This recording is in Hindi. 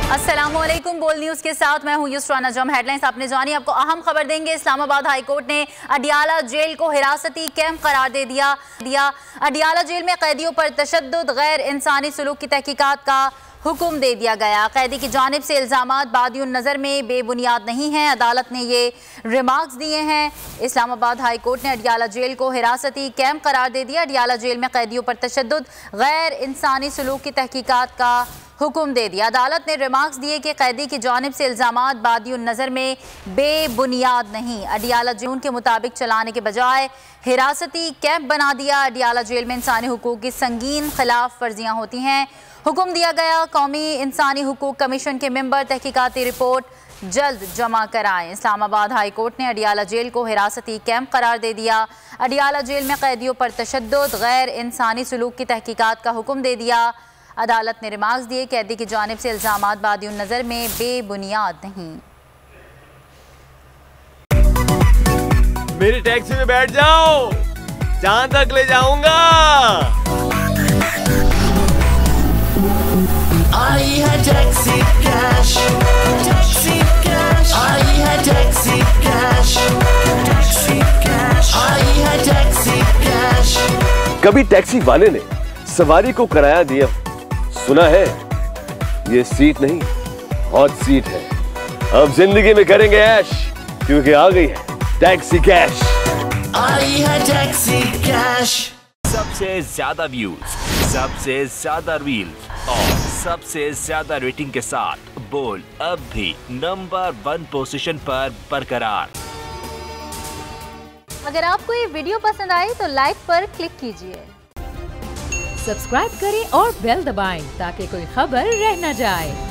अस्सलामुअलैकुम। बोल न्यूज़ के साथ मैं हूं युसरा नजम। हेडलाइंस आपने जानी, आपको अहम खबर देंगे। इस्लामाबाद हाई कोर्ट ने अडियाला जेल को हिरासती कैंप करार दे दिया। अडियाला जेल में कैदियों पर तशद्दुद, गैर इंसानी सलूक की तहकीकात का हुक्म दे दिया गया। कैदी की जानिब से इल्ज़ामात बादियुन नज़र में बेबुनियाद नहीं हैं। अदालत ने ये रिमार्क्स दिए हैं। इस्लामाबाद हाई कोर्ट ने अडियाला जेल को हिरासती कैंप करार दे दिया। अडियाला जेल में कैदियों पर तशद्दुद, गैर इंसानी सलूक की तहकीकात का हुक्म दे दिया। अदालत ने रिमार्क्स दिए कि कैदी की जानिब से इल्ज़ामात बादियुन नज़र में बेबुनियाद नहीं। अडियाला जेल के मुताबिक चलाने के बजाय हिरासती कैंप बना दिया। अडियाला जेल में इंसानी हुकूक की संगीन खिलाफ वर्जियाँ होती हैं। हुक्म दिया गया, कौमी इंसानी हुकूक कमीशन के मेंबर तहकीकाती रिपोर्ट जल्द जमा कराएं। इस्लामाबाद हाई कोर्ट ने अडियाला जेल को हिरासती कैंप करार दे दिया। अडियाला जेल में कैदियों पर तशद्दुद, गैर इंसानी सलूक की तहकीकात का हुक्म दे दिया। अदालत ने रिमार्क्स दिए, कैदी की जानिब से इल्ज़ामात बादियुन नज़र में बेबुनियाद नहीं। मेरी टैक्सी में बैठ जाओ, जहां तक ले जाऊंगा। आई है टैक्सी कैश, टैक्सी कैश, आई है टैक्सी कैश, टैक्सी कैश, आई है टैक्सी कैश। कभी टैक्सी वाले ने सवारी को किराया दिया, सुना है ये सीट नहीं हॉट सीट है। अब जिंदगी में करेंगे ऐश, क्योंकि आ गई है टैक्सी कैश। आई है टैक्सी कैश। सबसे ज्यादा व्यूज, सबसे ज्यादा रील्स और सबसे ज्यादा रेटिंग के साथ बोल्ड अब भी नंबर 1 पोजीशन पर बरकरार। अगर आपको ये वीडियो पसंद आई तो लाइक पर क्लिक कीजिए, सब्सक्राइब करें और बेल दबाएं ताकि कोई खबर रह न जाए।